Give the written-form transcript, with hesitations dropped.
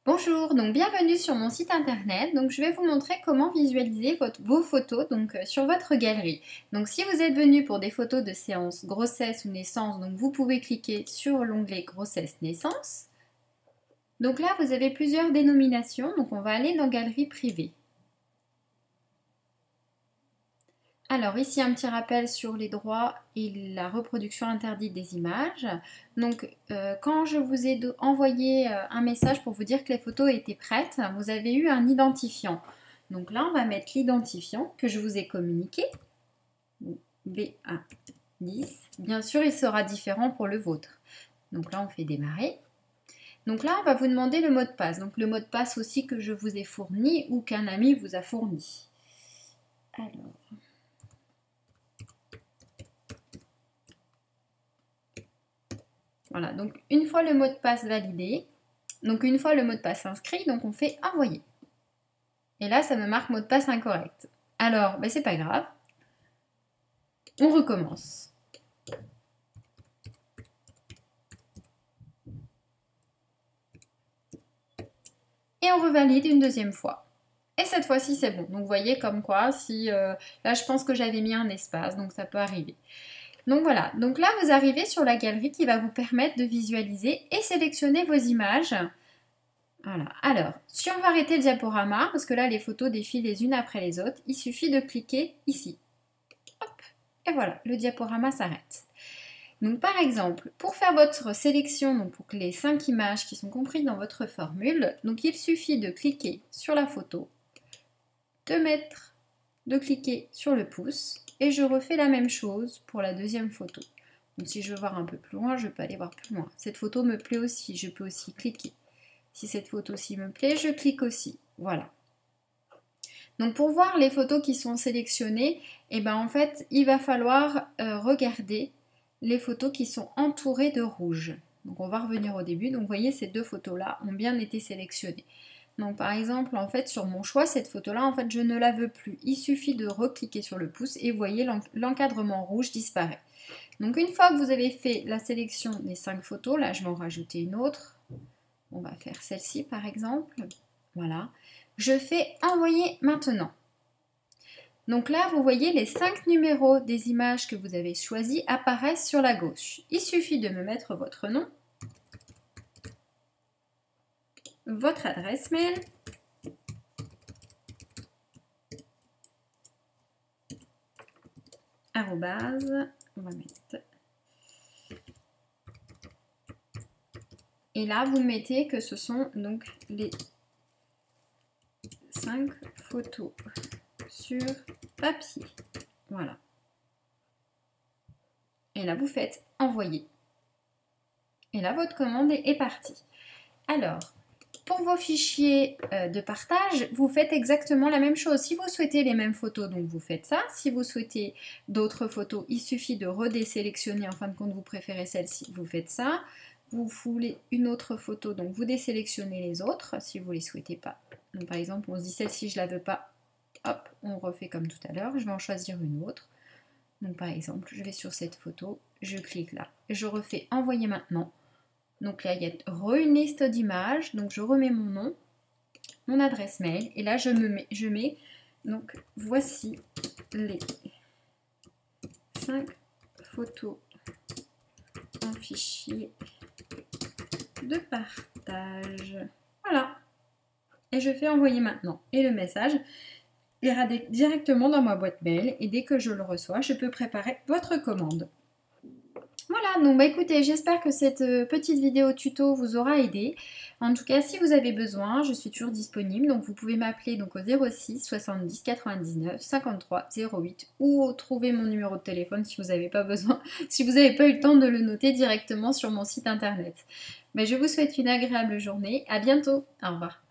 Bonjour, donc bienvenue sur mon site internet. Donc je vais vous montrer comment visualiser vos photos sur votre galerie. Donc si vous êtes venu pour des photos de séance grossesse ou naissance, donc vous pouvez cliquer sur l'onglet grossesse naissance. Donc là vous avez plusieurs dénominations, donc on va aller dans galerie privée. Alors ici un petit rappel sur les droits et la reproduction interdite des images. Donc quand je vous ai envoyé un message pour vous dire que les photos étaient prêtes, vous avez eu un identifiant. Donc là on va mettre l'identifiant que je vous ai communiqué, BA10. Bien sûr il sera différent pour le vôtre. Donc là on fait démarrer. Donc là on va vous demander le mot de passe. Donc le mot de passe aussi que je vous ai fourni ou qu'un ami vous a fourni. Alors... Voilà, donc une fois le mot de passe validé, donc une fois le mot de passe inscrit, donc on fait envoyer. Et là, ça me marque mot de passe incorrect. Alors, ben c'est pas grave. On recommence. Et on revalide une deuxième fois. Et cette fois-ci, c'est bon. Donc vous voyez comme quoi, si là je pense que j'avais mis un espace, donc ça peut arriver. Donc voilà, donc là vous arrivez sur la galerie qui va vous permettre de visualiser et sélectionner vos images. Voilà, alors si on veut arrêter le diaporama, parce que là les photos défilent les unes après les autres, il suffit de cliquer ici. Hop, et voilà, le diaporama s'arrête. Donc par exemple, pour faire votre sélection, donc pour les 5 images qui sont comprises dans votre formule, donc il suffit de cliquer sur la photo, de cliquer sur le pouce, et je refais la même chose pour la deuxième photo. Donc si je veux voir un peu plus loin, je peux aller voir plus loin. Cette photo me plaît aussi, je peux aussi cliquer. Si cette photo-ci me plaît, je clique aussi. Voilà. Donc pour voir les photos qui sont sélectionnées, eh ben en fait, il va falloir regarder les photos qui sont entourées de rouge. Donc on va revenir au début. Donc vous voyez, ces deux photos-là ont bien été sélectionnées. Donc par exemple, en fait, sur mon choix, cette photo-là, en fait, je ne la veux plus. Il suffit de recliquer sur le pouce et vous voyez, l'encadrement rouge disparaît. Donc une fois que vous avez fait la sélection des 5 photos, là, je vais en rajouter une autre. On va faire celle-ci, par exemple. Voilà. Je fais envoyer maintenant. Donc là, vous voyez, les 5 numéros des images que vous avez choisies apparaissent sur la gauche. Il suffit de me mettre votre nom, votre adresse mail, arrobase, on va mettre. Et là, vous mettez que ce sont donc les 5 photos sur papier. Voilà. Et là, vous faites envoyer. Et là, votre commande est partie. Alors, pour vos fichiers de partage, vous faites exactement la même chose. Si vous souhaitez les mêmes photos, donc vous faites ça. Si vous souhaitez d'autres photos, il suffit de redésélectionner. En fin de compte, vous préférez celle-ci, vous faites ça. Vous voulez une autre photo, donc vous désélectionnez les autres si vous ne les souhaitez pas. Donc, par exemple, on se dit celle-ci, je ne la veux pas. Hop, on refait comme tout à l'heure. Je vais en choisir une autre. Donc par exemple, je vais sur cette photo, je clique là. Je refais envoyer maintenant. Donc là, il y a une liste d'images. Donc je remets mon nom, mon adresse mail. Et là, je mets donc voici les 5 photos en fichier de partage. Voilà. Et je fais envoyer maintenant. Et le message ira directement dans ma boîte mail. Et dès que je le reçois, je peux préparer votre commande. Voilà, donc écoutez, j'espère que cette petite vidéo tuto vous aura aidé. En tout cas, si vous avez besoin, je suis toujours disponible. Donc vous pouvez m'appeler donc au 06 70 99 53 08 ou trouver mon numéro de téléphone si vous n'avez pas besoin, si vous n'avez pas eu le temps de le noter directement sur mon site internet. Mais je vous souhaite une agréable journée. À bientôt. Au revoir.